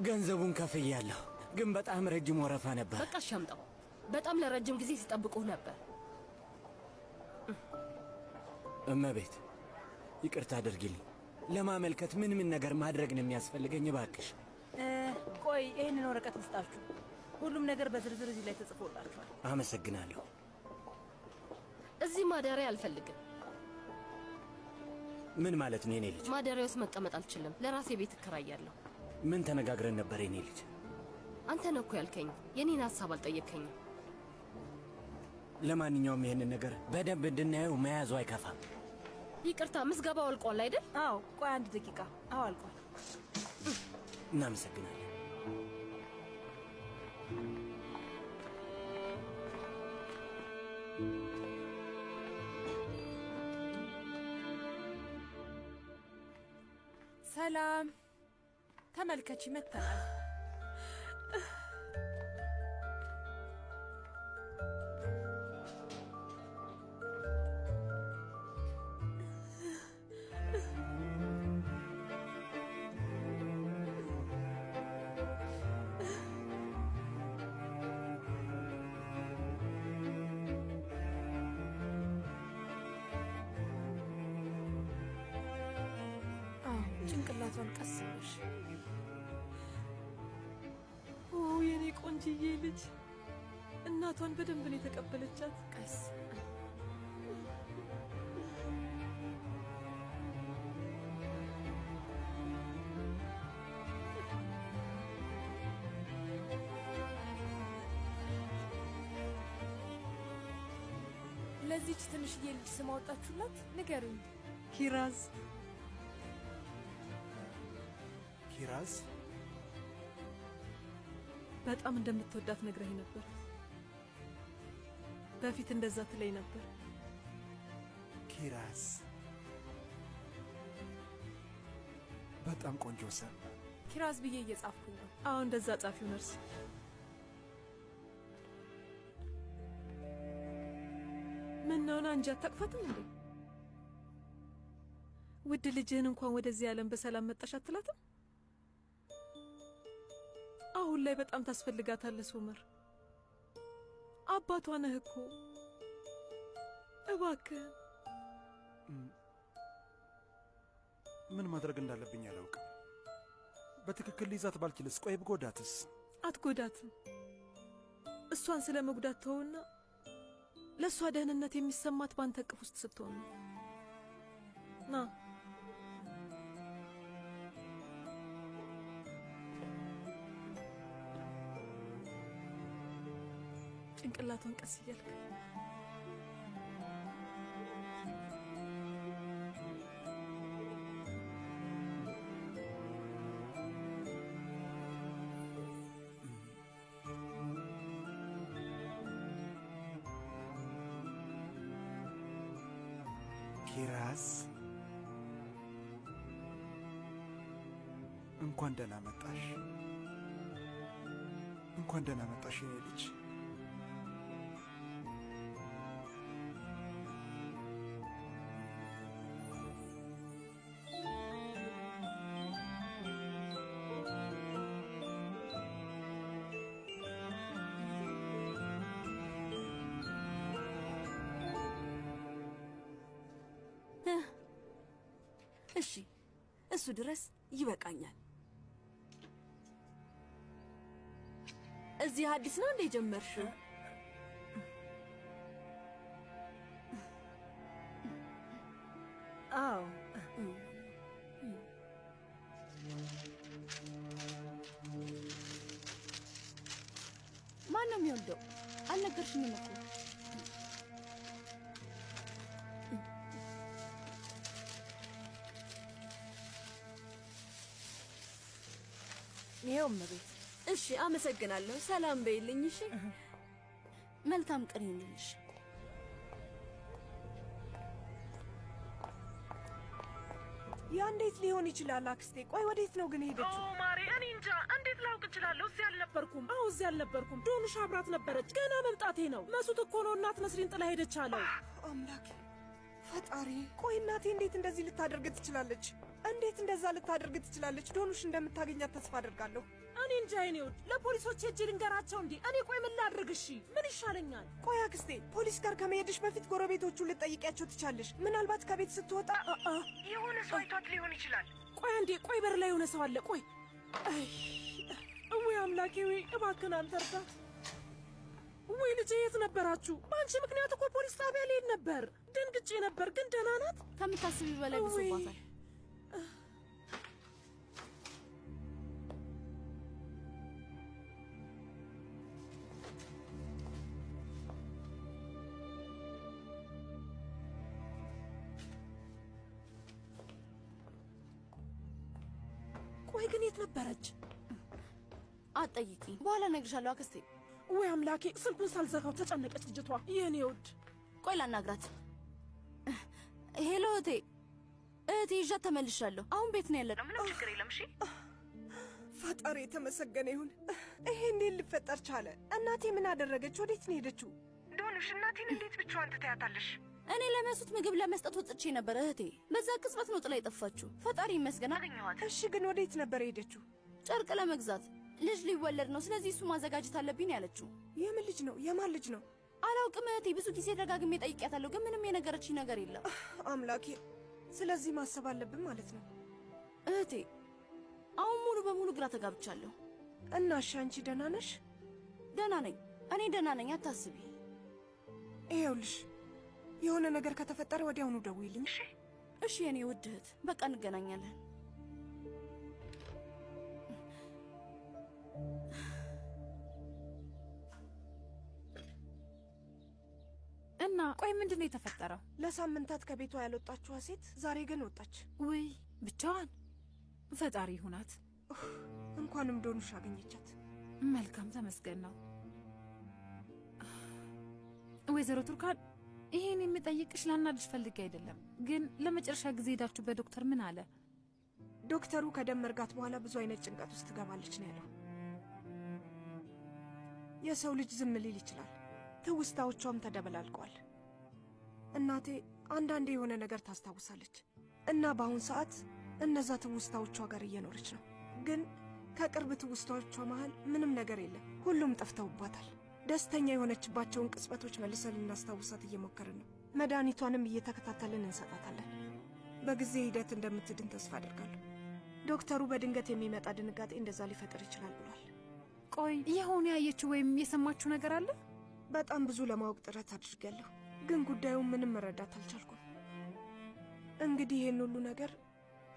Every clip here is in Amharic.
ገንዘቡን ከፍያለሁ፣ ግን በጣም ረጅም ወረፋ ነበር። በቃ ሻምጣው። በጣም ለረጅም ጊዜ ሲጠብቁህ ነበር። እመቤት ይቅርታ አድርጊልኝ። ለማመልከት ምን ነገር ማድረግ ነው የሚያስፈልገኝ? እባክሽ። ቆይ ይህንን ወረቀት ልስጣችሁ። ሁሉም ነገር በዝርዝር እዚህ ላይ ተጽፎላችኋል። አመሰግናለሁ። እዚህ ማደሪያ አልፈልግም። ምን ማለት ነው የኔ ልጅ? ማደሪያ ውስጥ መቀመጥ አልችልም። ለራሴ ቤት እከራያለሁ። ምን ተነጋግረን ነበር የኔ ልጅ? አንተ ነህ እኮ ያልከኝ። የኔን ሀሳብ አልጠየከኝም። ለማንኛውም ይህንን ነገር በደንብ እንድናየው መያዙ አይከፋም። ይቅርታ፣ ምዝገባው አልቋል አይደል? አዎ። ቆይ አንድ ደቂቃ። አዎ አልቋል። እናመሰግናለን። ሰላም፣ ተመልከቺ መጥተናል። ጭንቅላቷን ቀስ ብለሽ። ኦ የኔ ቆንጅዬ ልጅ፣ እናቷን በደንብ ነው የተቀበለቻት። ቀስ ለዚች ትንሽዬ ልጅ ስም አወጣችሁላት? ንገሩኝ። ኪራዝ። ኪራዝ በጣም እንደምትወዳት ነግረኝ ነበር። በፊት እንደዛ ትለይ ነበር። ኪራዝ በጣም ቆንጆ ስም። ኪራዝ ብዬ እየጻፍኩኝ ነው። አዎ እንደዛ ጻፊው ነርስ። ምን ነው አንቺ አታቅፋትም እንዴ? ውድ ልጅህን እንኳን ወደዚህ ዓለም በሰላም መጣሽ አትላትም? አሁን ላይ በጣም ታስፈልጋታለህ ሶመር። አባቷ ነህ እኮ። እባክህ። ምን ማድረግ እንዳለብኝ አላውቅም። በትክክል ሊይዛት ባልችልስ? ቆይ ብጎዳትስ? አትጎዳትም። እሷን ስለ መጉዳት ተውና ለእሷ ደህንነት የሚሰማት ባንተ እቅፍ ውስጥ ስትሆን ነው። ና ጭንቅላቷን ቀስ እያልክ ኪራዝ እንኳን ደህና መጣሽ። እንኳን ደህና መጣሽ የኔ ልጅ። እሺ እሱ ድረስ ይበቃኛል። እዚህ አዲስ ነው እንደ ጀመርሽው? አዎ። ማን ነው የሚወልደው? አልነገርሽኝም እኮ። ይሄው እመቤት። እሺ አመሰግናለሁ። ሰላም በይልኝ። እሺ መልካም ቀን ይሁንልሽ። ያ እንዴት ሊሆን ይችላል አክስቴ? ቆይ ወዴት ነው ግን ሄደችው? ኦ ማሪ፣ እኔ እንጃ። እንዴት ላውቅ እችላለሁ? እዚህ አልነበርኩም። አዎ እዚህ አልነበርኩም። ዶኑሽ አብራት ነበረች። ገና መምጣቴ ነው። መሱት እኮ ነው እናት ነስሪን ጥላ ሄደች አለው። አምላኬ ፈጣሪ! ቆይ እናቴ እንዴት እንደዚህ ልታደርግ ትችላለች? እንዴት እንደዛ ልታደርግ ትችላለች? ዶኑሽ እንደምታገኛት ተስፋ አደርጋለሁ። እኔ እንጃ የኔ ውድ፣ ለፖሊሶች ሄጄ ልንገራቸው እንዴ? እኔ ቆይ ምን ላድርግ? እሺ ምን ይሻለኛል? ቆይ አክስቴ፣ ፖሊስ ጋር ከመሄድሽ በፊት ጎረቤቶቹን ልትጠይቂያቸው ትቻለሽ። ምናልባት ከቤት ስትወጣ የሆነ ሰው አይቷት ሊሆን ይችላል። ቆይ አንዴ፣ ቆይ በር ላይ የሆነ ሰው አለ። ቆይ ወይ አምላኬ፣ ወይ እባክህን አንተ እርዳት። ወይ ልጄ የት ነበራችሁ? በአንቺ ምክንያት እኮ ፖሊስ ጣቢያ ልሄድ ነበር። ደንግጬ ነበር፣ ግን ደህና ናት? ከምታስቢው በላይ ብሶባታል። ቆይ ግን የት ነበረች? አትጠይቂኝ፣ በኋላ እነግርሻለሁ አክስቴ። ወይ አምላኬ፣ ስልኩን ሳልዘጋው ተጨነቀች ልጅቷ። የኔ ውድ ቆይ ላናግራት። ሄሎ እህቴ፣ ይዣት ተመልሻለሁ። አሁን ቤት ነው ያለነው። ምንም ችግር የለም። እሺ ፈጣሪ የተመሰገነ ይሁን። ይሄ እንዴት ሊፈጠር ቻለ? እናቴ ምን አደረገች? ወዴት ነው ሄደችው? ዶንሽ፣ እናቴን እንዴት ብቻዋን ትተያታለሽ? እኔ ለመሱት ምግብ ለመስጠት ወጥቼ ነበር እህቴ። በዛ ቅጽበት ነው ጥላ የጠፋችሁ። ፈጣሪ ይመስገን አገኘኋት። እሺ ግን ወዴት ነበር ሄደችው? ጨርቅ ለመግዛት። ልጅ ሊወለድ ነው፣ ስለዚህ እሱ ማዘጋጀት አለብኝ ያለችው። የምን ልጅ ነው? የማን ልጅ ነው? አላውቅም እህቴ። ብዙ ጊዜ ደጋግሜ ጠይቄያታለሁ፣ ግን ምንም የነገረችኝ ነገር የለም። አምላኬ፣ ስለዚህ ማሰብ አለብን ማለት ነው እህቴ። አሁን ሙሉ በሙሉ ግራ ተጋብቻለሁ። እና እሺ አንቺ ደህና ነሽ? ደህና ነኝ፣ እኔ ደህና ነኝ፣ አታስቢ። ይኸውልሽ የሆነ ነገር ከተፈጠረ ወዲያውኑ ደውይልኝ። እሺ የኔ ውድ እህት፣ በቃ እንገናኛለን። እና ቆይ ምንድነው የተፈጠረው? ለሳምንታት ከቤቷ ያልወጣችዋ ሴት ዛሬ ግን ወጣች። ውይ ብቻዋን? ፈጣሪ ይሁናት። እንኳንም ዶኑሽ አገኘቻት። መልካም ተመስገን ነው። ወይዘሮ ቱርካን፣ ይሄን የምጠይቅሽ ላናድሽ ፈልጌ አይደለም፣ ግን ለመጨረሻ ጊዜ ሄዳችሁ ዶክተር ምን አለ? ዶክተሩ ከደም መርጋት በኋላ ብዙ አይነት ጭንቀት ውስጥ ትገባለች ነው ያለው። የሰው ልጅ ዝም ሊል ይችላል፣ ትውስታዎቿም ተደበላልቀዋል። እናቴ አንዳንዴ የሆነ ነገር ታስታውሳለች እና በአሁን ሰዓት እነዛ ትውስታዎቿ ጋር እየኖረች ነው። ግን ከቅርብ ትውስታዎቿ መሃል ምንም ነገር የለም፣ ሁሉም ጠፍተውባታል። ደስተኛ የሆነችባቸውን ቅጽበቶች መልሰን ልናስታውሳት እየሞከርን ነው። መድኃኒቷንም እየተከታተልን እንሰጣታለን። በጊዜ ሂደት እንደምትድን ተስፋ አደርጋለሁ። ዶክተሩ በድንገት የሚመጣ ድንጋጤ እንደዛ ሊፈጠር ይችላል ብሏል። ቆይ የሆነ ያየችው ወይም የሰማችው ነገር አለ? በጣም ብዙ ለማወቅ ጥረት አድርጌያለሁ፣ ግን ጉዳዩን ምንም መረዳት አልቻልኩም። እንግዲህ ይህን ሁሉ ነገር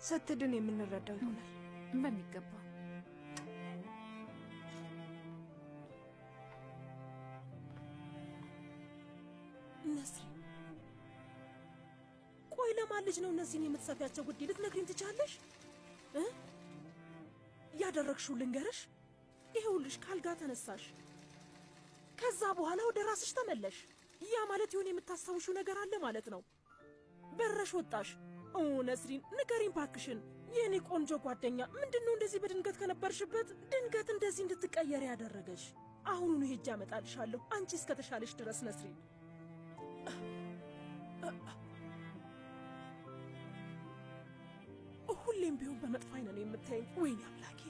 ስትድን የምንረዳው ይሆናል። በሚገባ። ነስሪ፣ ቆይ ለማን ልጅ ነው እነዚህን የምትሰፊያቸው? ጉዳይ ልትነግሪኝ ትቻለሽ? ያደረግሽው ልንገርሽ። ይኸውልሽ ካልጋ ተነሳሽ፣ ከዛ በኋላ ወደ ራስሽ ተመለሽ። ያ ማለት ይሁን የምታስታውሹ ነገር አለ ማለት ነው። በረሽ ወጣሽ። ነስሪን ንገሪኝ ባክሽን፣ የእኔ ቆንጆ ጓደኛ፣ ምንድነው እንደዚህ በድንገት ከነበርሽበት ድንገት እንደዚህ እንድትቀየር ያደረገሽ? አሁኑኑ ሄጄ አመጣልሻለሁ፣ አንቺ እስከተሻለሽ ድረስ ነስሪን። ሁሌም ቢሆን በመጥፎ አይነ ነው የምታየኝ። ወይኔ አምላኬ።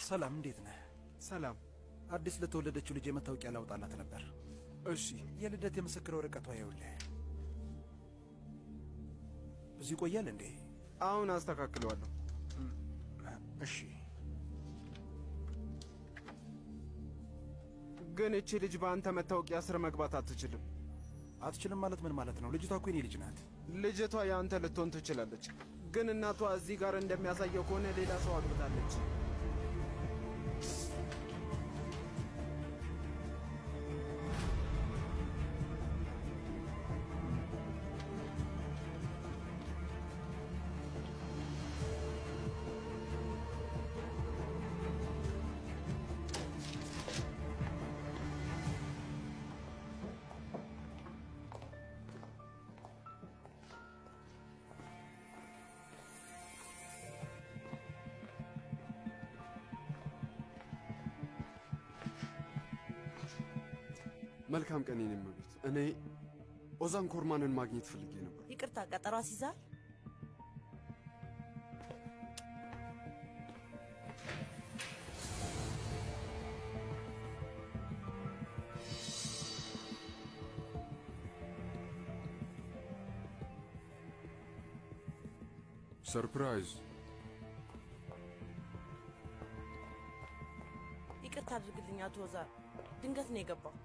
ሰላም፣ እንዴት ነህ? ሰላም። አዲስ ለተወለደችው ልጅ መታወቂያ ላውጣላት ነበር። እሺ። የልደት የምስክር ወረቀቷ ይኸውልህ። ብዙ ይቆያል እንዴ? አሁን አስተካክለዋለሁ። እሺ። ግን እቺ ልጅ በአንተ መታወቂያ ስር መግባት አትችልም። አትችልም ማለት ምን ማለት ነው? ልጅቷ እኮ የኔ ልጅ ናት። ልጅቷ የአንተ ልትሆን ትችላለች፣ ግን እናቷ እዚህ ጋር እንደሚያሳየው ከሆነ ሌላ ሰው አግብታለች። መልካም ቀን የኔ እመቤት። እኔ ኦዛን ኮርማንን ማግኘት ፈልጌ ነበር። ይቅርታ፣ ቀጠሮ አስይዛል? ሰርፕራይዝ። ይቅርታ አድርግልኝ አቶ ኦዛር፣ ድንገት ነው የገባው።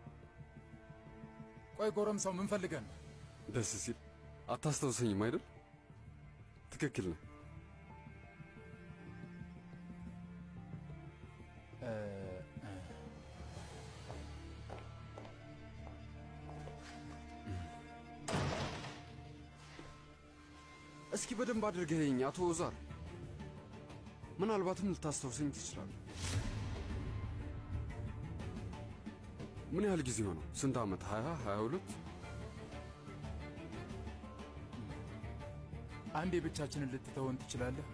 ቆይ ጎረምሳው ምን ፈልገን? ደስ ሲል አታስታውሰኝም አይደል? ትክክል ነህ። እስኪ በደንብ አድርገኸኝ አቶ ኦዛር፣ ምናልባትም ልታስታውሰኝ ትችላለህ። ምን ያህል ጊዜ ሆነው? ስንት ዓመት? 20 22? አንዴ ብቻችንን ልትተወን ትችላለህ?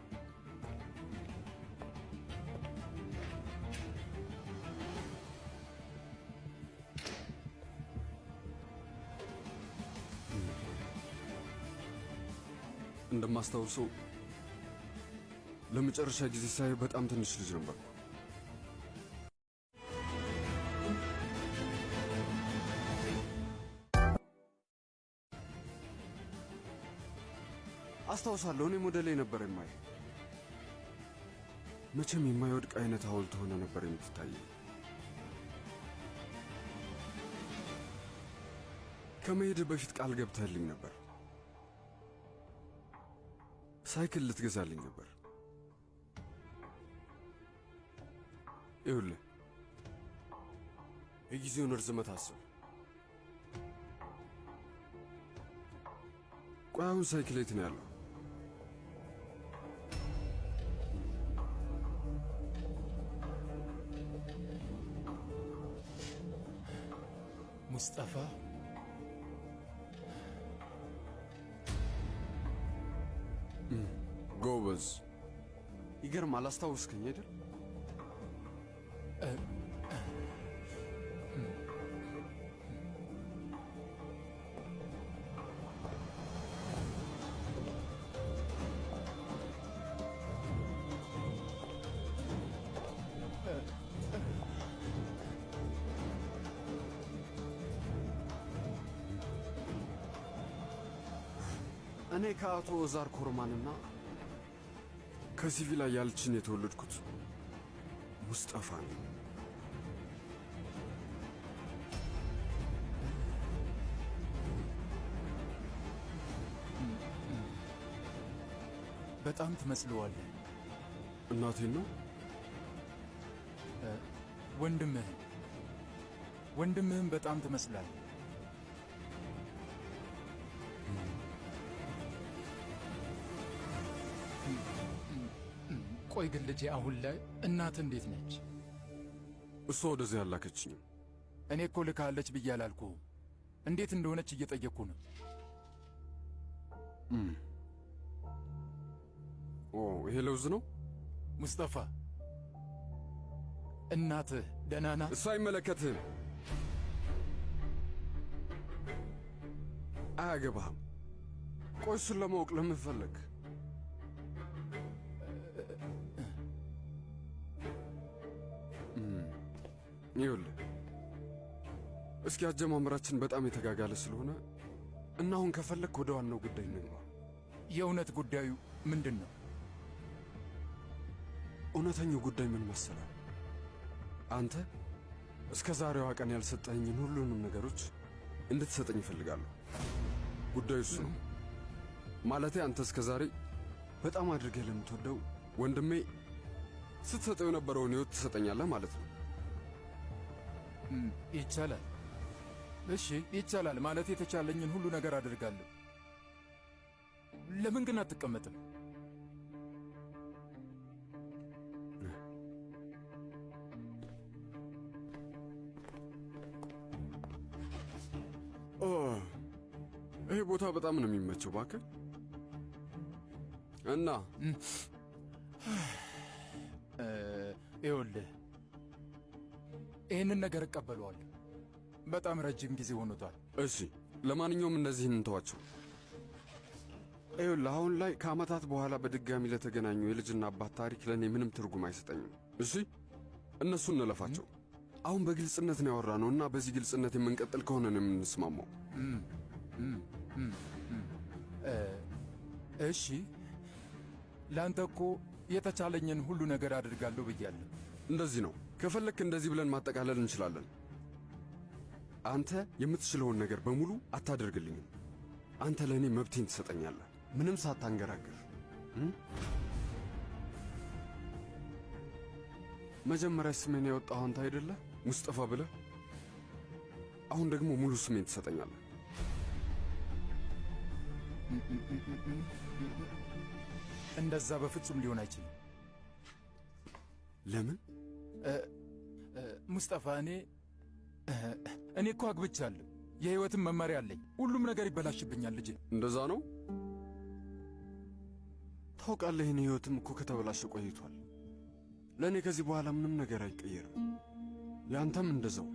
እንደማስታውሰው ለመጨረሻ ጊዜ ሳይ በጣም ትንሽ ልጅ ነበር። አስታውሳለሁ። እኔም ወደ ላይ ነበር የማየው። መቼም የማይወድቅ አይነት ሐውልት ሆነ ነበር የምትታየው። ከመሄድ በፊት ቃል ገብተህልኝ ነበር። ሳይክል ልትገዛልኝ ነበር። ይኸውልህ የጊዜውን ርዝመት አስብ። ቆይ አሁን ሳይክል የት ነው ያለው? ሙስጠፋ፣ ጎበዝ። ይገርማል። አስታውስከኝ አይደል? እኔ ከአቶ ኦዛር ኮርማንና ከሲቪላ ያልችን የተወለድኩት ሙስጠፋ ነው። በጣም ትመስለዋለህ። እናቴን ነው? ወንድምህን በጣም ትመስላለህ። ቆይ ግን ልጄ፣ አሁን ላይ እናትህ እንዴት ነች? እሷ ወደዚህ ያላከችኝም። እኔ እኮ ልካለች ብዬ አላልኩህም። እንዴት እንደሆነች እየጠየቅኩ ነው። ኦ፣ ይሄ ለውዝ ነው? ሙስጠፋ፣ እናትህ ደህና ናት? እሱ አይመለከትህም። አያገባህም። ቆይ እሱን ለማወቅ ለምን ፈለግ? ይኸውልህ እስኪ አጀማመራችን በጣም የተጋጋለ ስለሆነ እና አሁን ከፈለግ ወደ ዋናው ጉዳይ እንግባ። የእውነት ጉዳዩ ምንድን ነው? እውነተኛው ጉዳይ ምን መሰለህ? አንተ እስከ ዛሬዋ ቀን ያልሰጠኸኝን ሁሉንም ነገሮች እንድትሰጠኝ እፈልጋለሁ። ጉዳዩ እሱ ነው። ማለቴ አንተ እስከ ዛሬ በጣም አድርገህ ለምትወደው ወንድሜ ስትሰጠው የነበረውን ሕይወት ትሰጠኛለህ ማለት ነው። ይቻላል። እሺ ይቻላል። ማለት የተቻለኝን ሁሉ ነገር አድርጋለሁ። ለምን ግን አትቀመጥም? ይሄ ቦታ በጣም ነው የሚመቸው። እባክህ እና ይኸውልህ ይህንን ነገር እቀበለዋለሁ። በጣም ረጅም ጊዜ ሆኖታል። እሺ፣ ለማንኛውም እነዚህ እንተዋቸው። ይኸውልህ አሁን ላይ ከዓመታት በኋላ በድጋሚ ለተገናኙ የልጅና አባት ታሪክ ለእኔ ምንም ትርጉም አይሰጠኝም። እሺ፣ እነሱ እንለፋቸው። አሁን በግልጽነት ነው ያወራነው እና በዚህ ግልጽነት የምንቀጥል ከሆነ ነው የምንስማማው። እሺ፣ ለአንተ እኮ የተቻለኝን ሁሉ ነገር አድርጋለሁ ብያለሁ። እንደዚህ ነው። ከፈለክ እንደዚህ ብለን ማጠቃለል እንችላለን። አንተ የምትችለውን ነገር በሙሉ አታደርግልኝም። አንተ ለእኔ መብቴን ትሰጠኛለህ፣ ምንም ሳታንገራግር። መጀመሪያ ስሜን ያወጣኸው አንተ አይደለህ? ሙስጠፋ ብለህ። አሁን ደግሞ ሙሉ ስሜን ትሰጠኛለህ። እንደዛ በፍጹም ሊሆን አይችልም። ለምን? ሙስጠፋ፣ እኔ እኮ አግብቻለሁ። የሕይወትን መመሪያ አለኝ። ሁሉም ነገር ይበላሽብኛል ልጄ። እንደዛ ነው? ታውቃለህ፣ የኔ ሕይወትም እኮ ከተበላሸ ቆይቷል። ለእኔ ከዚህ በኋላ ምንም ነገር አይቀየርም። ያንተም እንደዛው።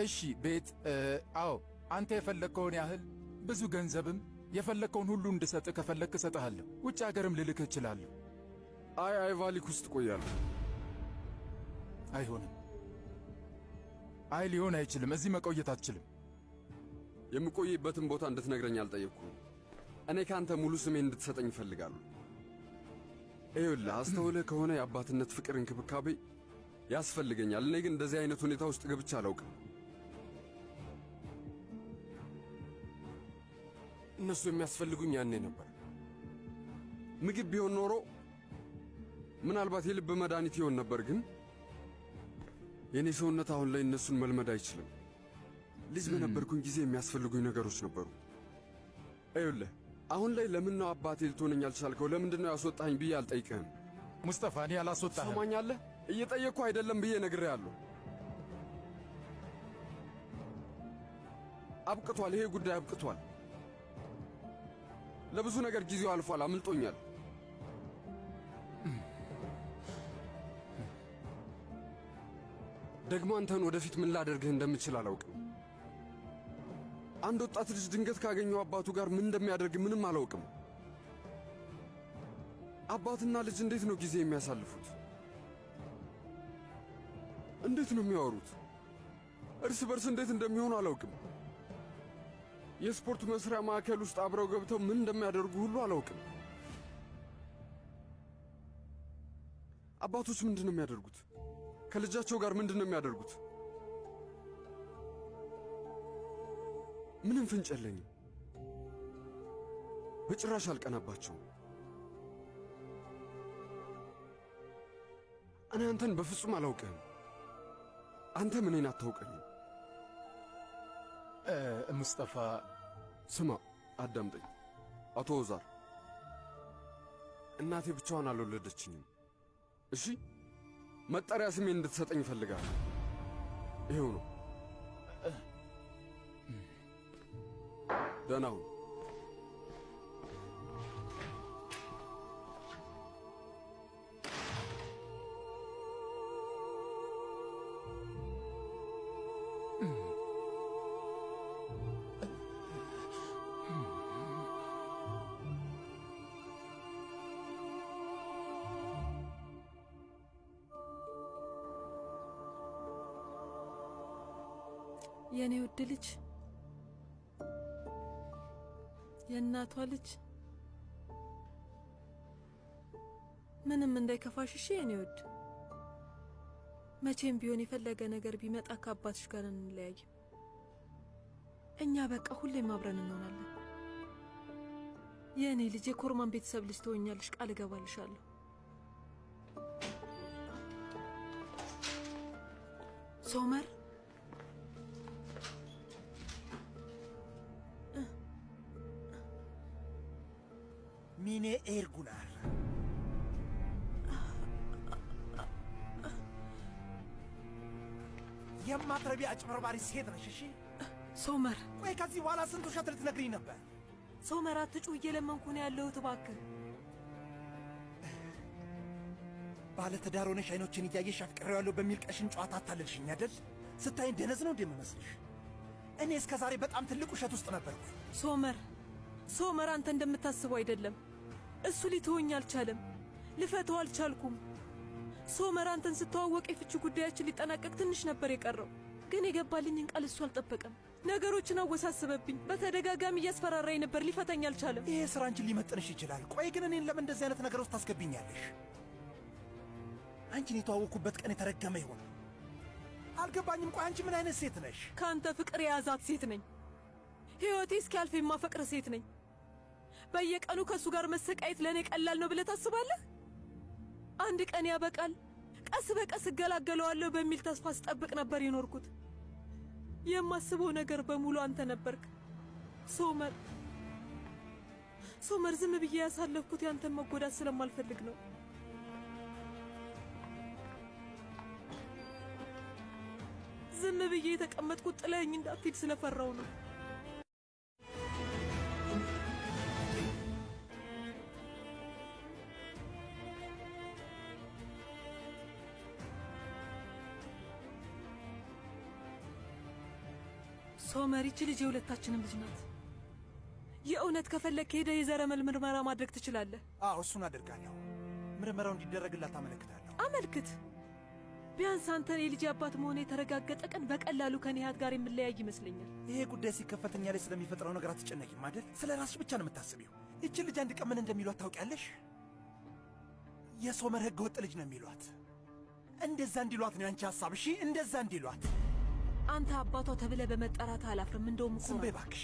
እሺ ቤት፣ አዎ አንተ የፈለግከውን ያህል ብዙ ገንዘብም የፈለግከውን ሁሉ እንድሰጥህ ከፈለግክ እሰጥሃለሁ። ውጭ አገርም ልልክህ እችላለሁ። አይ ቫሊክ ውስጥ ቆያለሁ። አይሆንም። አይ ሊሆን አይችልም። እዚህ መቆየት አትችልም። የምቆይበትን ቦታ እንድትነግረኝ አልጠየቅኩም። እኔ ከአንተ ሙሉ ስሜን እንድትሰጠኝ እፈልጋለሁ። ይኸውልህ አስተውለህ ከሆነ የአባትነት ፍቅር፣ እንክብካቤ ያስፈልገኛል። እኔ ግን እንደዚህ አይነት ሁኔታ ውስጥ ገብቼ አላውቅም። እነሱ የሚያስፈልጉኝ ያኔ ነበር። ምግብ ቢሆን ኖሮ ምናልባት የልብ መድኃኒት ይሆን ነበር። ግን የእኔ ሰውነት አሁን ላይ እነሱን መልመድ አይችልም። ልጅ በነበርኩኝ ጊዜ የሚያስፈልጉኝ ነገሮች ነበሩ። ይኸውልህ አሁን ላይ ለምን ነው አባቴ ልትሆነኝ አልቻልከው? ለምንድን ነው ያስወጣኸኝ ብዬ አልጠይቅህም። ሙስጠፋ፣ እኔ አላስወጣህም። ሰማኛለህ? እየጠየቅኩ አይደለም ብዬ ነግሬሃለሁ። አብቅቷል። ይሄ ጉዳይ አብቅቷል። ለብዙ ነገር ጊዜው አልፏል። አምልጦኛል። ደግሞ አንተን ወደፊት ምን ላደርግህ እንደምችል አላውቅም። አንድ ወጣት ልጅ ድንገት ካገኘው አባቱ ጋር ምን እንደሚያደርግ ምንም አላውቅም። አባትና ልጅ እንዴት ነው ጊዜ የሚያሳልፉት? እንዴት ነው የሚያወሩት? እርስ በርስ እንዴት እንደሚሆኑ አላውቅም። የስፖርት መስሪያ ማዕከል ውስጥ አብረው ገብተው ምን እንደሚያደርጉ ሁሉ አላውቅም። አባቶች ምንድን ነው የሚያደርጉት? ከልጃቸው ጋር ምንድን ነው የሚያደርጉት? ምንም ፍንጭ የለኝም። በጭራሽ አልቀናባቸውም። እኔ አንተን በፍጹም አላውቅህም። አንተም እኔን አታውቀኝም። ሙስጠፋ፣ ስማ፣ አዳምጠኝ። አቶ ወዛር፣ እናቴ ብቻዋን አልወለደችኝም። እሺ፣ መጠሪያ ስሜን እንድትሰጠኝ እፈልጋለሁ። ይሄው ነው። ደህና ሁን። የኔ ውድ ልጅ፣ የእናቷ ልጅ፣ ምንም እንዳይከፋሽ እሺ የኔ ውድ። መቼም ቢሆን የፈለገ ነገር ቢመጣ ከአባትሽ ጋር እንለያይም። እኛ በቃ ሁሌም አብረን እንሆናለን። የእኔ ልጅ፣ የኮርማን ቤተሰብ ልጅ ትሆኛለሽ፣ ቃል እገባልሻለሁ። ሶመር፣ ሚኔ ኤርጉናር የማትረቢ አጭበርባሪ ሴት ነሽ። እሺ ሶመር፣ ቆይ ከዚህ በኋላ ስንት ውሸት ልትነግሪኝ ነበር? ሶመር፣ አትጩህ፣ እየለመንኩ ነው ያለሁት። እባክህ ባለ ትዳር ሆነሽ አይኖችን እያየሽ አፍቅሬዋለሁ በሚል ቀሽን ጨዋታ አታለልሽኝ አይደል? ስታይን ደነዝ ነው እንደምመስልሽ? እኔ እስከ ዛሬ በጣም ትልቅ ውሸት ውስጥ ነበርኩ። ሶመር አንተ እንደምታስበው አይደለም። እሱ ሊተወኝ አልቻለም። ልፈተው አልቻልኩም። ሶመር አንተን ስተዋወቅ የፍቺ ጉዳያችን ሊጠናቀቅ ትንሽ ነበር የቀረው። ግን የገባልኝን ቃል እሱ አልጠበቀም። ነገሮችን አወሳሰበብኝ። በተደጋጋሚ እያስፈራራኝ ነበር። ሊፈታኝ አልቻለም። ይሄ ስራ አንቺን ሊመጥንሽ ይችላል። ቆይ ግን እኔን ለምን እንደዚህ አይነት ነገር ውስጥ ታስገብኛለሽ? አንቺን የተዋወቅኩበት ቀን የተረገመ ይሆን? አልገባኝም። ቆይ አንቺ ምን አይነት ሴት ነሽ? ከአንተ ፍቅር የያዛት ሴት ነኝ። ሕይወቴ እስኪያልፍ የማፈቅር ሴት ነኝ። በየቀኑ ከእሱ ጋር መሰቃየት ለእኔ ቀላል ነው ብለህ ታስባለህ? አንድ ቀን ያበቃል፣ ቀስ በቀስ እገላገለዋለሁ በሚል ተስፋ ስጠብቅ ነበር የኖርኩት። የማስበው ነገር በሙሉ አንተ ነበርክ ሶመር። ዝም ብዬ ያሳለፍኩት ያንተን መጎዳት ስለማልፈልግ ነው። ዝም ብዬ የተቀመጥኩት ጥለኸኝ እንዳትሄድ ስለፈራው ነው። ሶመር፣ ይቺ ልጅ የሁለታችንም ልጅ ናት። የእውነት ከፈለክ ሄደህ የዘረመል ምርመራ ማድረግ ትችላለህ። አዎ፣ እሱን አደርጋለሁ። ምርመራው እንዲደረግላት አመለክታለሁ። አመልክት። ቢያንስ አንተን የልጅ አባት መሆን የተረጋገጠ ቀን በቀላሉ ከኒሃት ጋር የምለያይ ይመስለኛል። ይሄ ጉዳይ ሲከፈተኛ ላይ ስለሚፈጥረው ነገር አትጨነቂም አይደል? ስለ ራስሽ ብቻ ነው የምታስቢው። ይቺ ልጅ አንድ ቀን ምን እንደሚሏት ታውቂያለሽ? የሶመር ሕገ ወጥ ልጅ ነው የሚሏት። እንደዛ እንዲሏት ነው ያንቺ ሐሳብ? እሺ፣ እንደዛ እንዲሏት። አንተ አባቷ ተብለህ በመጠራት አላፍርም። እንደውም እኮ ዝም በይ እባክሽ።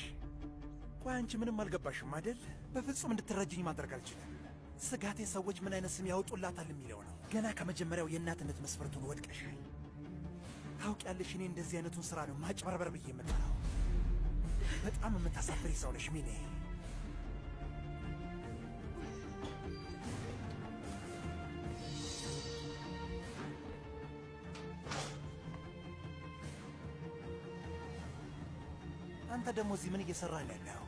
ቆይ አንቺ ምንም አልገባሽም አይደል? በፍጹም እንድትረጅኝ ማድረግ አልችልም። ስጋቴ ሰዎች ምን አይነት ስም ያወጡላታል የሚለው ነው። ገና ከመጀመሪያው የእናትነት መስፈርቱን ወድቀሻል። ታውቂያለሽ፣ እኔ እንደዚህ አይነቱን ሥራ ነው ማጭበርበር ብዬ የምጠራው። በጣም የምታሳፍሪ ሰው ነሽ ሚኔ። አንተ ደግሞ እዚህ ምን እየሰራህ ያለው?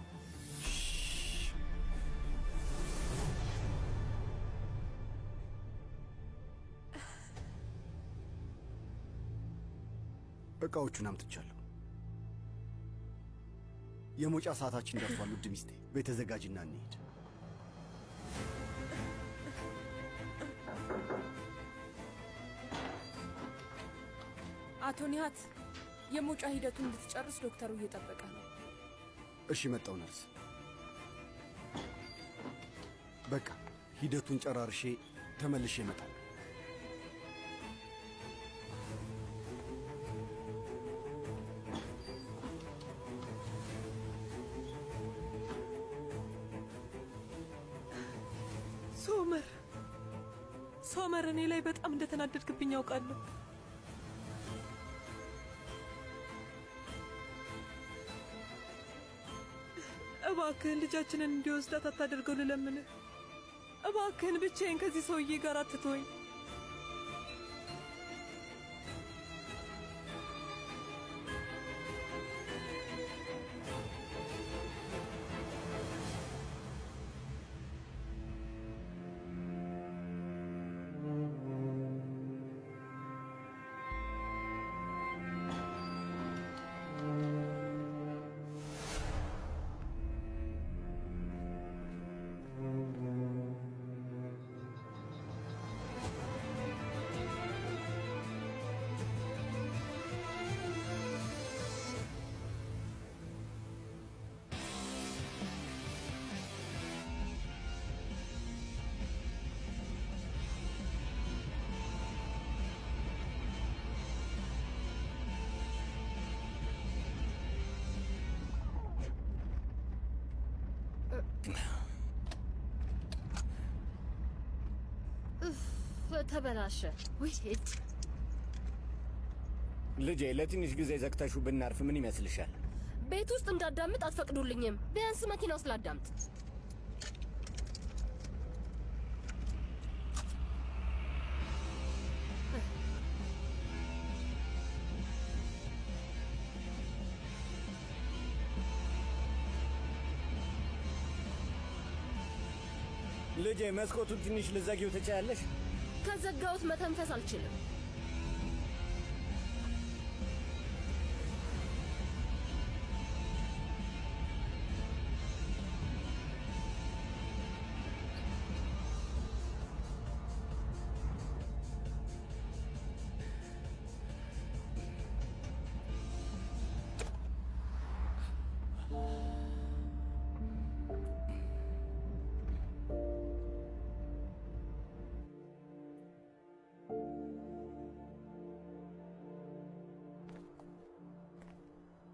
ዕቃዎቹን አምጥቻለሁ። የመውጫ ሰዓታችን ደርሷል። ውድ ሚስቴ፣ ቤት ተዘጋጅና እንሂድ። አቶ ኒሃት፣ የመውጫ ሂደቱን እንድትጨርስ ዶክተሩ እየጠበቀ ነው። እሺ፣ መጣሁ ነርስ። በቃ ሂደቱን ጨራርሼ ተመልሼ እመጣለሁ። ሶመር፣ እኔ ላይ በጣም እንደተናደድክብኝ ያውቃለሁ። እባክህን ልጃችንን እንዲወስዳት አታደርገው ልለምንህ። እባክህን ብቻዬን ከዚህ ሰውዬ ጋር አትተወኝ። ተበላሸ። ውይ ልጄ፣ ለትንሽ ጊዜ ዘግተሹ ብናርፍ ምን ይመስልሻል? ቤት ውስጥ እንዳዳምጥ አትፈቅዱልኝም። ቢያንስ መኪና ውስጥ ላዳምጥ። ልጄ፣ መስኮቱን ትንሽ ልዘጊው ትችያለሽ? ከዘጋሁት መተንፈስ አልችልም።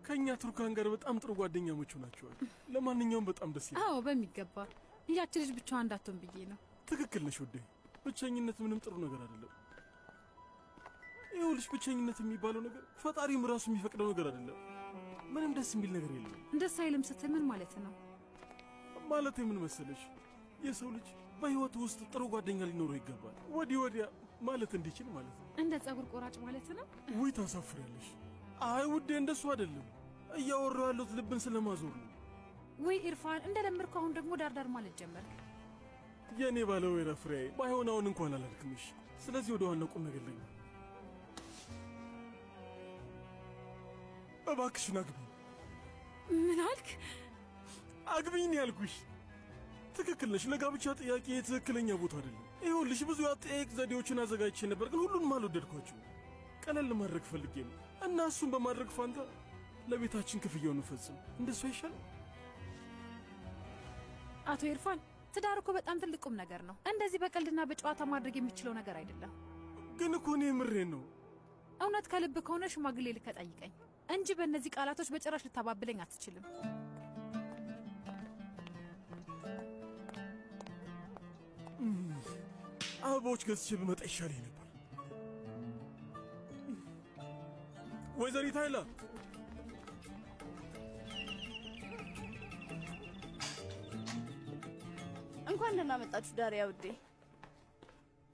ከኛ ቱርካን ጋር በጣም ጥሩ ጓደኛሞች ናቸዋል። ለማንኛውም በጣም ደስ ይላል። አዎ በሚገባ ያቺ ልጅ ብቻዋን እንዳትሆን ብዬ ነው። ትክክል ነሽ ውዴ። ብቸኝነት ምንም ጥሩ ነገር አይደለም። ይኸውልሽ ብቸኝነት የሚባለው ነገር ፈጣሪም ራሱ የሚፈቅደው ነገር አይደለም። ምንም ደስ የሚል ነገር የለም። ደስ አይልም ስትል ምን ማለት ነው? ማለት ምን መሰለሽ፣ የሰው ልጅ በህይወቱ ውስጥ ጥሩ ጓደኛ ሊኖረው ይገባል። ወዲያ ማለት እንዲችል ማለት ነው። እንደ ጸጉር ቆራጭ ማለት ነው? ውይ ታሳፍሪያለሽ። አይ ውዴ እንደሱ አይደለም። እያወራሁ ያለሁት ልብን ስለማዞር ነው። ወይ ኢርፋን እንደለመድኩ አሁን ደግሞ ዳርዳር ማለት ጀመርክ። የኔ ባለ ወይራ ፍሬያዬ፣ ባይሆን አሁን እንኳን አላልክምሽ። ስለዚህ ወደ ዋናው ቁም ነገር ላይ እባክሽን አግቢኝ። ምን አልክ? አግቢኝ ያልኩሽ። ትክክል ነሽ። ለጋብቻ ጥያቄ የትክክለኛ ቦታ አይደለም። ይኸውልሽ ብዙ የአጠያየቅ ዘዴዎችን አዘጋጅቼ ነበር፣ ግን ሁሉንም አልወደድኳቸው። ቀለል ማድረግ ፈልጌ ነው እና እሱን በማድረግ ፋንታ ለቤታችን ክፍያውን እንፈጽም። እንደሱ አይሻልም? አቶ ኢርፋን ትዳር እኮ በጣም ትልቅ ቁም ነገር ነው። እንደዚህ በቀልድና በጨዋታ ማድረግ የምችለው ነገር አይደለም። ግን እኮ እኔ ምሬን ነው። እውነት ከልብ ከሆነ ሽማግሌ ልከህ ጠይቀኝ እንጂ በእነዚህ ቃላቶች በጭራሽ ልታባብለኝ አትችልም። አበባዎች ገዝቼ ብመጣ ይሻለኝ ነበር። ወይዘሪት አይላ እንኳን ደህና መጣችሁ ዳሪያ ውዴ።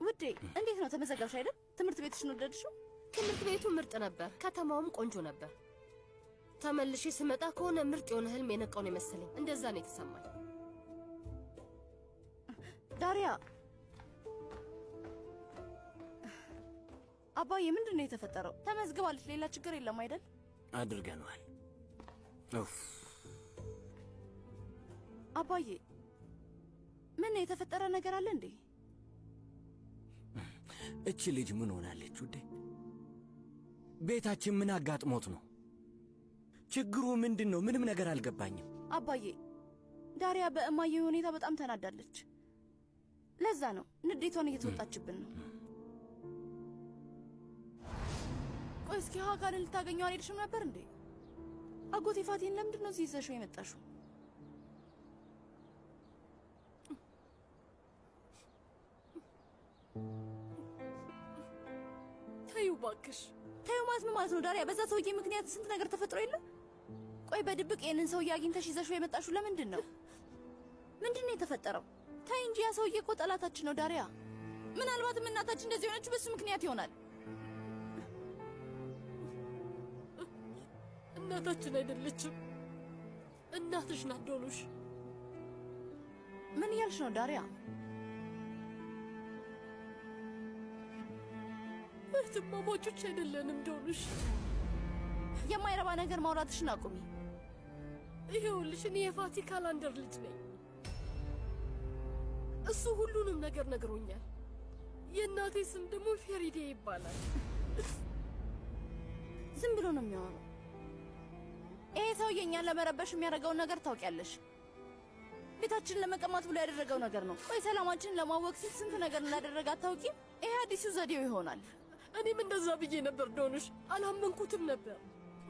ውዴ እንዴት ነው ተመዘገብሽ አይደል? ትምህርት ቤትሽን ወደድሽው? ትምህርት ቤቱ ምርጥ ነበር፣ ከተማውም ቆንጆ ነበር። ተመልሼ ስመጣ ከሆነ ምርጥ የሆነ ህልም የነቃው ነው የመሰለኝ። እንደዛ ነው የተሰማኝ። ዳሪያ አባዬ ምንድን ነው የተፈጠረው? ተመዝግባለች፣ ሌላ ችግር የለም አይደል? አድርገናል። አባዬ ምን የተፈጠረ ነገር አለ እንዴ? እቺ ልጅ ምን ሆናለች ውዴ? ቤታችን ምን አጋጥሞት ነው? ችግሩ ምንድን ነው? ምንም ነገር አልገባኝም። አባዬ ዳሪያ በእማዬ ሁኔታ በጣም ተናዳለች። ለዛ ነው ንዴቷን እየተወጣችብን ነው። ቆይ እስኪ ሀጋንን ልታገኘው አልሄድሽም ነበር እንዴ? አጎቴ ፋቲን ለምንድን ነው እዚህ ይዘሽው የመጣሽው? ተይው እባክሽ። ተይው ማለት ምን ማለት ነው ዳሪያ? በዛ ሰውዬ ምክንያት ስንት ነገር ተፈጥሮ የለ? ቆይ በድብቅ ይህንን ሰውዬ አግኝተሽ ይዘሽው የመጣሽው ለምንድን ነው? ምንድን ነው የተፈጠረው? ታይ እንጂ ያ ሰውዬ እኮ ጠላታችን ነው ዳሪያ። ምናልባትም እናታችን እንደዚህ የሆነችው በሱ ምክንያት ይሆናል። እናታችን አይደለችም፣ እናትሽ ናት ዶኑሽ። ምን እያልሽ ነው ዳሪያ? እህትማማቾች አይደለንም ዶኑሽ። የማይረባ ነገር ማውራትሽን አቁሚ። ይኸውልሽ እኔ የፋቲ ካላንደር ልጅ ነኝ። እሱ ሁሉንም ነገር ነግሮኛል። የእናቴ ስም ደግሞ ፌሪዴ ይባላል። ዝም ብሎ ነው የሚያወራው። ይሄ ሰውዬ እኛን ለመረበሽ የሚያደርገውን ነገር ታውቂያለሽ። ቤታችንን ለመቀማት ብሎ ያደረገው ነገር ነው። ቆይ ሰላማችንን ለማወቅ ሲል ስንት ነገር እንዳደረገ አታውቂም? ይሄ አዲሱ ዘዴው ይሆናል። እኔም እንደዛ ብዬ ነበር ዶኑሽ፣ አላመንኩትም ነበር።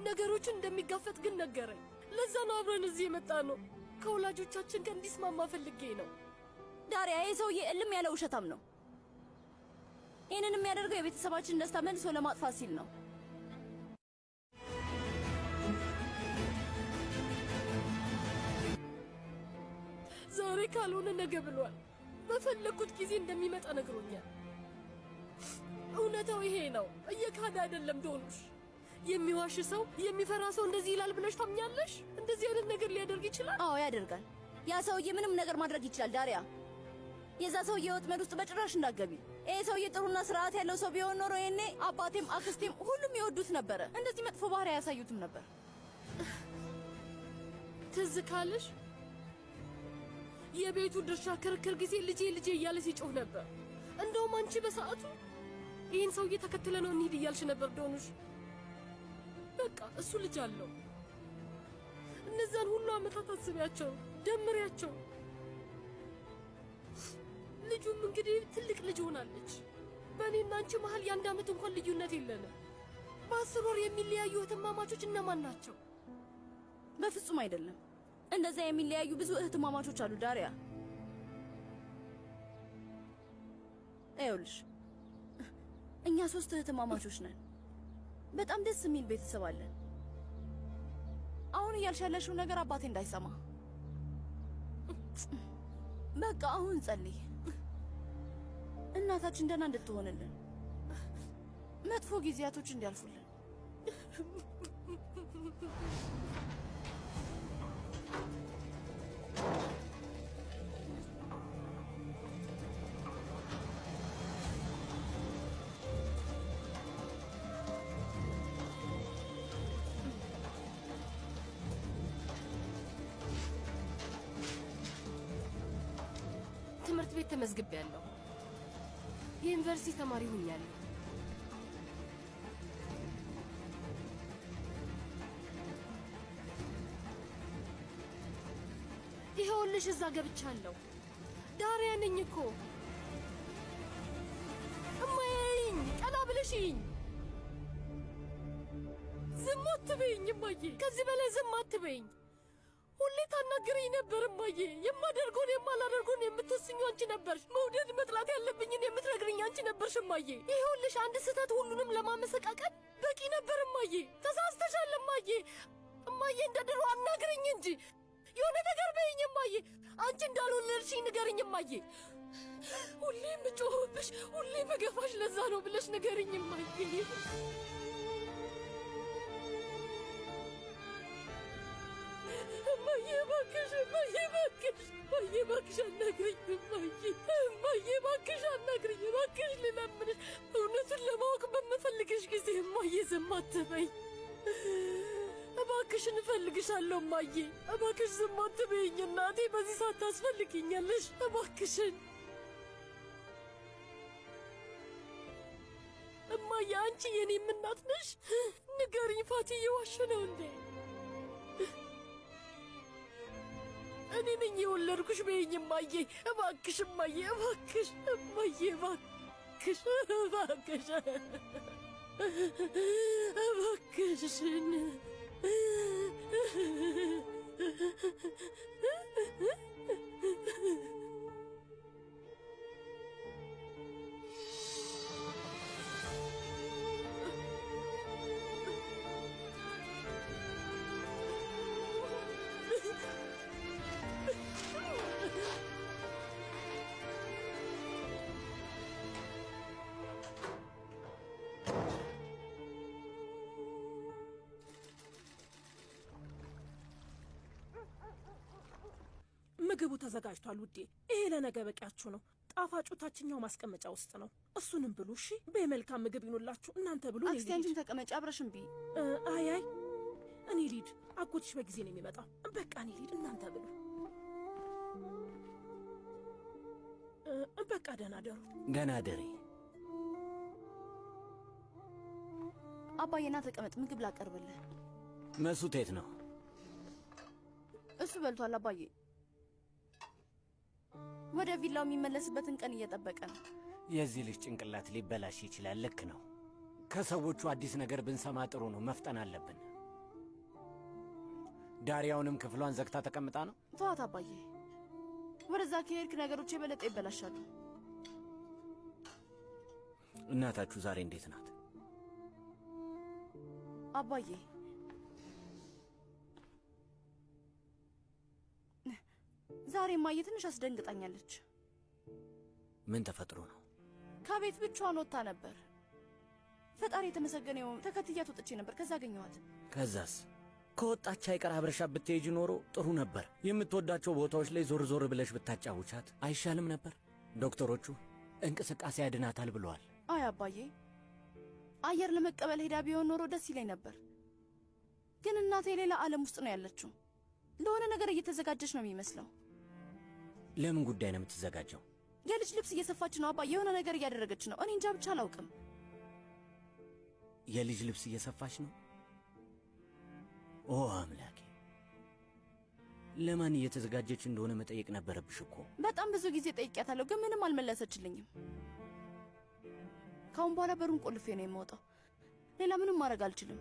ነገሮችን እንደሚጋፈጥ ግን ነገረኝ። ለዛ ነው አብረን እዚህ የመጣ ነው። ከወላጆቻችን ጋር እንዲስማማ ፈልጌ ነው። ዳሪያ ይሄ ሰውዬ እልም ያለ ውሸታም ነው። ይህንን የሚያደርገው የቤተሰባችን ደስታ መልሶ ለማጥፋት ሲል ነው። ዛሬ ካልሆነ ነገ ብሏል። በፈለኩት ጊዜ እንደሚመጣ ነግሮኛል። እውነታው ይሄ ነው። እየካደ አይደለም ዶኑሽ። የሚዋሽ ሰው፣ የሚፈራ ሰው እንደዚህ ይላል ብለሽ ታምኛለሽ? እንደዚህ አይነት ነገር ሊያደርግ ይችላል? አዎ ያደርጋል። ያ ሰውዬ ምንም ነገር ማድረግ ይችላል ዳሪያ። የዛ ሰውዬ ወጥመድ ውስጥ በጭራሽ እንዳትገቢ። ይሄ ሰውዬ ጥሩና ስርዓት ያለው ሰው ቢሆን ኖሮ ይሄኔ አባቴም አክስቴም ሁሉም ይወዱት ነበረ። እንደዚህ መጥፎ ባህሪ አያሳዩትም ነበር። ትዝ ካለሽ የቤቱ ድርሻ ክርክር ጊዜ ልጄ ልጄ እያለ ሲጮህ ነበር። እንደውም አንቺ በሰዓቱ ይህን ሰውዬ ተከትለ ነው እንሂድ እያልሽ ነበር ዶኑሽ። በቃ እሱ ልጅ አለው። እነዛን ሁሉ ዓመታት አስቢያቸው፣ ደምሪያቸው። ልጁም እንግዲህ ትልቅ ልጅ ሆናለች። በእኔና አንቺ መሀል የ1 ዓመት እንኳን ልዩነት የለንም። በ10 ወር የሚለያዩ እህትማማቾች እነማን ናቸው? በፍጹም አይደለም። እንደዛ የሚለያዩ ብዙ እህትማማቾች አሉ ዳሪያ። ይኸውልሽ እኛ 3 እህትማማቾች ነን። በጣም ደስ የሚል ቤተሰብ አለን። አሁን እያልሽ ያለሽው ነገር አባቴ እንዳይሰማ። በቃ አሁን ጸልይ፣ እናታችን ደህና እንድትሆንልን፣ መጥፎ ጊዜያቶች እንዲያልፉልን። ትምህርት ቤት ተመዝግቤያለሁ። የዩኒቨርሲቲ ተማሪ ሆኛለሁ። ይኸውልሽ እዛ ገብቻለሁ። ዳሪያ ነኝ እኮ። እማዬኝ ቀና ብለሽኝ። ዝም አትበይኝ እማዬ፣ ከዚህ በላይ ዝም አትበይኝ። ሁሌ ታናግረኝ ነበር እማዬ። የማደርገውን የማላደርገውን የምትወስኙ አንቺ ነበርሽ። መውደድ መጥላት ያለብኝን የምትነግርኝ አንቺ ነበርሽ እማዬ። ይኸውልሽ አንድ ስህተት ሁሉንም ለማመሰቃቀል በቂ ነበር እማዬ። ተሳስተሻል እማዬ። እማዬ እንደ ድሮ አናግረኝ እንጂ የሆነ ነገር በይኝ እማዬ። አንቺ እንዳልወለድሽኝ ንገርኝ እማዬ። ሁሌ የምጮህብሽ ሁሌ መገፋሽ ለዛ ነው ብለሽ ንገርኝ እማዬ። እማዬ እባክሽ፣ እማዬ እባክሽ፣ እማዬ እባክሽ አናግሪኝ እማዬ። እማዬ እባክሽ አናግሪኝ እባክሽ፣ ልለምንሽ። እውነቱን ለማወቅ በምፈልግሽ ጊዜ እማዬ ዝም አትበይኝ። እባክሽን እፈልግሻለሁ እማዬ። እባክሽ ዝም አትበይኝ እናቴ። በዚህ ሰዓት ታስፈልጊኛለሽ። እባክሽን እማዬ። አንቺ የኔም እናት ነሽ። ንገሪኝ ፋቲ፣ እየዋሸ ነው እንዴ? እኔ ነኝ የወለድኩሽ በይኝ እማዬ። እባክሽ እማዬ፣ እባክሽ እማዬ፣ እባክሽ እባክሽ እባክሽን ምግቡ ተዘጋጅቷል ውዴ። ይሄ ለነገ በቂያችሁ ነው። ጣፋጩ ታችኛው ማስቀመጫ ውስጥ ነው። እሱንም ብሉ እሺ። በመልካም ምግብ ይኑላችሁ። እናንተ ብሉ። አክስቴ አንቺም ተቀመጪ፣ አብረሽም ብይ። አይ እኔ ልሂድ። አጎትሽ በጊዜ ነው የሚመጣው። በቃ እኔ ልሂድ፣ እናንተ ብሉ። በቃ ደህና ደሩ። ደህና ደሪ። አባዬና ተቀመጥ፣ ምግብ ላቀርብልህ። መሱት የት ነው? እሱ በልቷል አባዬ። ወደ ቪላው የሚመለስበትን ቀን እየጠበቀ ነው። የዚህ ልጅ ጭንቅላት ሊበላሽ ይችላል። ልክ ነው። ከሰዎቹ አዲስ ነገር ብንሰማ ጥሩ ነው። መፍጠን አለብን። ዳሪያውንም ክፍሏን ዘግታ ተቀምጣ ነው። ተዋት አባዬ። ወደዛ ከሄድክ ነገሮች የበለጠ ይበላሻሉ። እናታችሁ ዛሬ እንዴት ናት? አባዬ ዛሬ ማየ ትንሽ አስደንግጣኛለች። ምን ተፈጥሮ ነው? ከቤት ብቻዋን ወጥታ ነበር። ፈጣሪ የተመሰገነ ይሁን። ተከትያት ወጥቼ ነበር፣ ከዛ አገኘኋት። ከዛስ? ከወጣች አይቀር አብረሻት ብትሄጂ ኖሮ ጥሩ ነበር። የምትወዳቸው ቦታዎች ላይ ዞር ዞር ብለሽ ብታጫውቻት አይሻልም ነበር? ዶክተሮቹ እንቅስቃሴ ያድናታል ብለዋል። አይ አባዬ፣ አየር ለመቀበል ሄዳ ቢሆን ኖሮ ደስ ይለኝ ነበር። ግን እናቴ ሌላ ዓለም ውስጥ ነው ያለችው። ለሆነ ነገር እየተዘጋጀች ነው የሚመስለው። ለምን ጉዳይ ነው የምትዘጋጀው? የልጅ ልብስ እየሰፋች ነው አባዬ። የሆነ ነገር እያደረገች ነው። እኔ እንጃ ብቻ አላውቅም። የልጅ ልብስ እየሰፋች ነው? ኦ አምላኬ! ለማን እየተዘጋጀች እንደሆነ መጠየቅ ነበረብሽ እኮ። በጣም ብዙ ጊዜ ጠይቄያታለሁ፣ ግን ምንም አልመለሰችልኝም። ካሁን በኋላ በሩን ቆልፌ ነው የምወጣው። ሌላ ምንም ማድረግ አልችልም።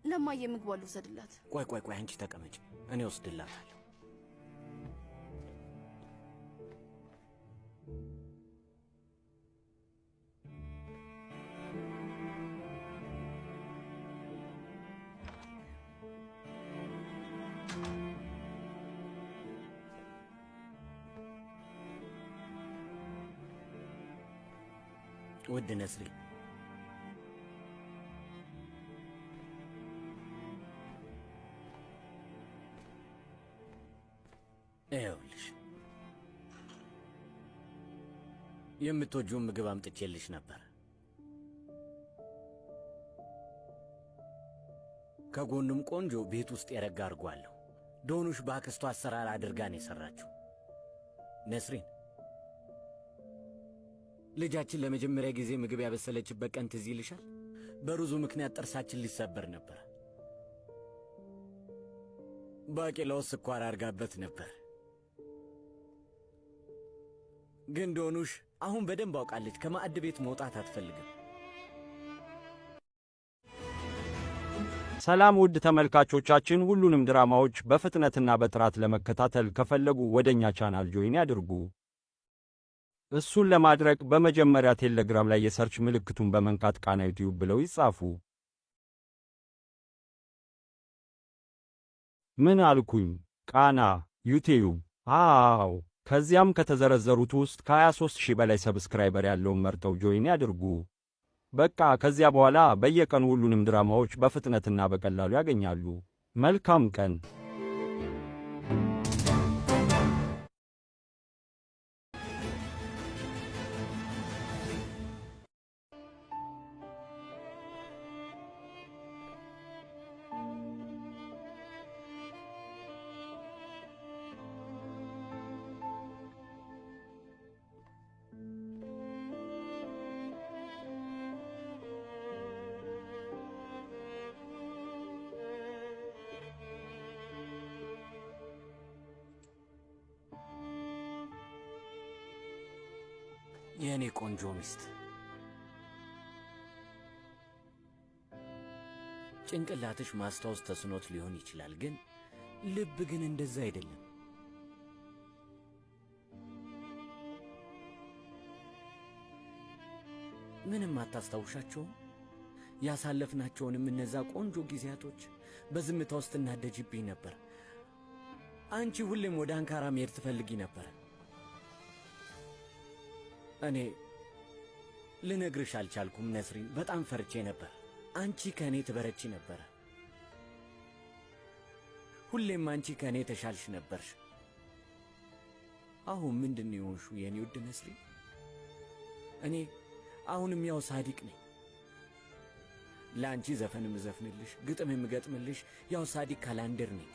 ለማየ ምግቧ ልውሰድላት። ቆይ፣ አንቺ ተቀመጭ፣ እኔ ወስድላታለሁ። ውድ ነስሪ፣ ይኸውልሽ የምትወጂውን ምግብ አምጥቼልሽ ነበር። ከጎኑም ቆንጆ ቤት ውስጥ የረጋ አድርጓለሁ። ዶኑሽ በአክስቷ አሰራር አድርጋ ነው የሠራችው። ነስሪን፣ ልጃችን ለመጀመሪያ ጊዜ ምግብ ያበሰለችበት ቀን ትዝ ይልሻል? በሩዙ ምክንያት ጥርሳችን ሊሰበር ነበር። ባቄላው ስኳር አድርጋበት ነበር። ግን ዶኑሽ አሁን በደንብ አውቃለች። ከማዕድ ቤት መውጣት አትፈልግም። ሰላም ውድ ተመልካቾቻችን፣ ሁሉንም ድራማዎች በፍጥነትና በጥራት ለመከታተል ከፈለጉ ወደኛ ቻናል ጆይን ያድርጉ። እሱን ለማድረግ በመጀመሪያ ቴሌግራም ላይ የሰርች ምልክቱን በመንካት ቃና ዩቲዩብ ብለው ይጻፉ። ምን አልኩኝ? ቃና ዩቲዩብ። አዎ። ከዚያም ከተዘረዘሩት ውስጥ ከ23000 በላይ ሰብስክራይበር ያለውን መርጠው ጆይን ያድርጉ። በቃ ከዚያ በኋላ በየቀኑ ሁሉንም ድራማዎች በፍጥነትና በቀላሉ ያገኛሉ። መልካም ቀን። የእኔ ቆንጆ ሚስት፣ ጭንቅላትሽ ማስታወስ ተስኖት ሊሆን ይችላል፣ ግን ልብ ግን እንደዛ አይደለም። ምንም አታስታውሻቸውም? ያሳለፍናቸውንም እነዛ ቆንጆ ጊዜያቶች በዝምታ ውስጥ እናደጅብኝ ነበር። አንቺ ሁሌም ወደ አንካራ መሄድ ትፈልጊ ነበር። እኔ ልነግርሽ አልቻልኩም ነስሪን። በጣም ፈርቼ ነበር። አንቺ ከእኔ ትበረቺ ነበረ። ሁሌም አንቺ ከእኔ ተሻልሽ ነበርሽ። አሁን ምንድን የሆንሽው የኔ ውድ ነስሪን? እኔ አሁንም ያው ሳዲቅ ነኝ። ለአንቺ ዘፈን የምዘፍንልሽ፣ ግጥም የምገጥምልሽ ያው ሳዲቅ ካላንደር ነኝ።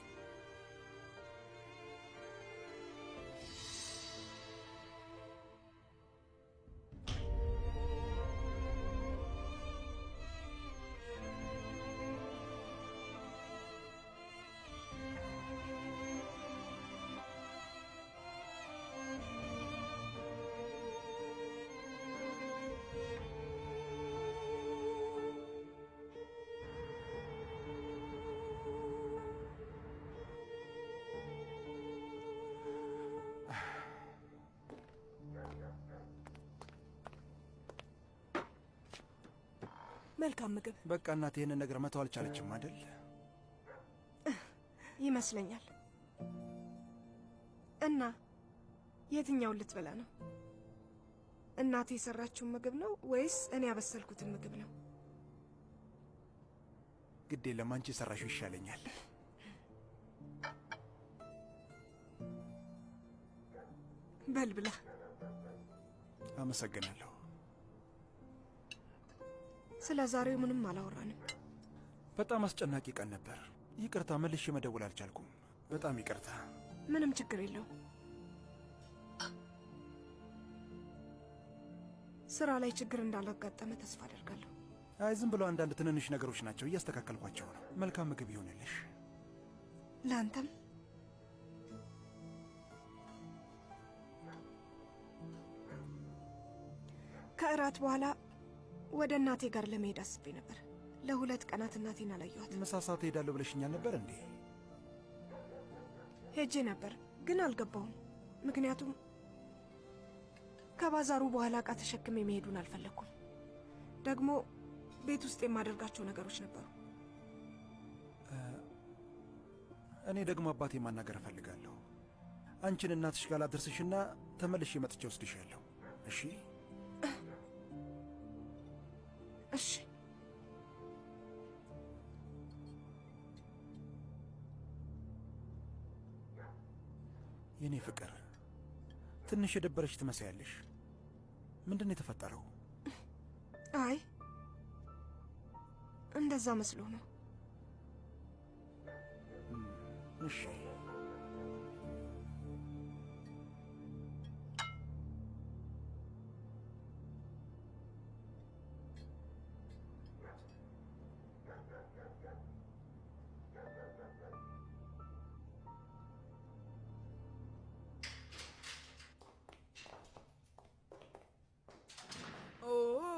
መልካም ምግብ። በቃ እናት ይህንን ነገር መተው አልቻለችም አይደል? ይመስለኛል። እና የትኛውን ልትበላ ነው? እናቴ የሰራችውን ምግብ ነው ወይስ እኔ ያበሰልኩትን ምግብ ነው? ግድ የለም፣ አንቺ የሰራሽው ይሻለኛል። በል ብላ። አመሰግናለሁ። ስለ ዛሬው ምንም አላወራንም። በጣም አስጨናቂ ቀን ነበር። ይቅርታ፣ መልሼ መደወል አልቻልኩም። በጣም ይቅርታ። ምንም ችግር የለውም። ስራ ላይ ችግር እንዳላጋጠመ ተስፋ አደርጋለሁ። አይ ዝም ብሎ አንዳንድ ትንንሽ ነገሮች ናቸው፣ እያስተካከልኳቸው ነው። መልካም ምግብ ይሆንልሽ። ለአንተም። ከእራት በኋላ ወደ እናቴ ጋር ለመሄድ አስቤ ነበር። ለ2 ቀናት እናቴን አላየኋት። ምሳ ሰዓት እሄዳለሁ ብለሽኛል ነበር እንዴ? ሄጄ ነበር ግን አልገባሁም። ምክንያቱም ከባዛሩ በኋላ ዕቃ ተሸክሜ መሄዱን አልፈለግኩም። ደግሞ ቤት ውስጥ የማደርጋቸው ነገሮች ነበሩ። እኔ ደግሞ አባቴ ማናገር እፈልጋለሁ። አንቺን እናትሽ ጋር ላደርስሽና ተመልሼ መጥቼ ወስድሻለሁ። እሺ? እሺ። የኔ ፍቅር ትንሽ የደበረሽ ትመስያለሽ። ምንድን ነው የተፈጠረው? አይ እንደዛ መስሎ ነው። እሺ።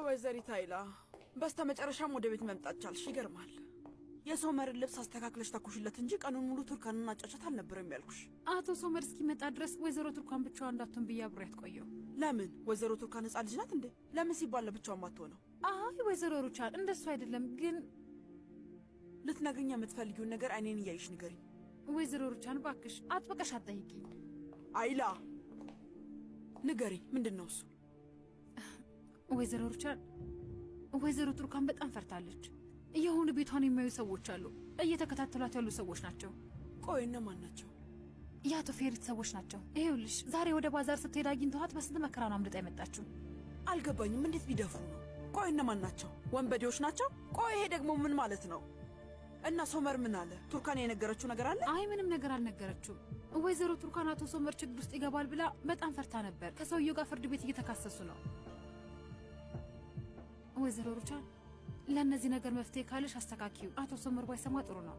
ወይዘሪት አይላ በስተ መጨረሻም ወደ ቤት መምጣት ቻልሽ። ይገርማል። የሶመርን ልብስ አስተካክለሽ ተኩሽለት እንጂ ቀኑን ሙሉ ቱርካንን አጫጫት አልነበረም ያልኩሽ። አቶ ሶመር እስኪመጣ ድረስ ወይዘሮ ቱርካን ብቻዋን እንዳትሆን ብዬ አብሬያት ቆየሁ። ለምን? ወይዘሮ ቱርካን ሕፃን ልጅ ናት እንዴ? ለምን ሲባል ለብቻዋን ማትሆነው? አይ ወይዘሮ ሩቻል እንደሱ አይደለም። ግን ልትነግሪኝ የምትፈልጊውን ነገር አይኔን እያይሽ ንገሪኝ። ወይዘሮ ሩቻን ባክሽ አጥብቀሽ አትጠይቂኝ። አይላ ንገሪኝ፣ ምንድን ነው እሱ? ወይዘሮ ሩቻል ወይዘሮ ቱርካን በጣም ፈርታለች። የሆኑ ቤቷን የሚያዩ ሰዎች አሉ። እየተከታተሏት ያሉ ሰዎች ናቸው። ቆይ እነማን ናቸው? የአቶ ፌሪት ሰዎች ናቸው። ይኸውልሽ ዛሬ ወደ ባዛር ስትሄድ አግኝተዋት በስንት መከራ ነው አምልጣ የመጣችው። አልገባኝም። እንዴት ቢደፍሩ ነው? ቆይ እነማን ናቸው? ወንበዴዎች ናቸው? ቆይ ይሄ ደግሞ ምን ማለት ነው? እና ሶመር ምን አለ? ቱርካን የነገረችው ነገር አለ? አይ ምንም ነገር አልነገረችውም። ወይዘሮ ቱርካን አቶ ሶመር ችግር ውስጥ ይገባል ብላ በጣም ፈርታ ነበር። ከሰውየው ጋር ፍርድ ቤት እየተካሰሱ ነው። ወይዘሮ ሩቻል ለእነዚህ ነገር መፍትሄ ካለሽ አስተካኪው። አቶ ሶመር ባይሰማ ጥሩ ነው።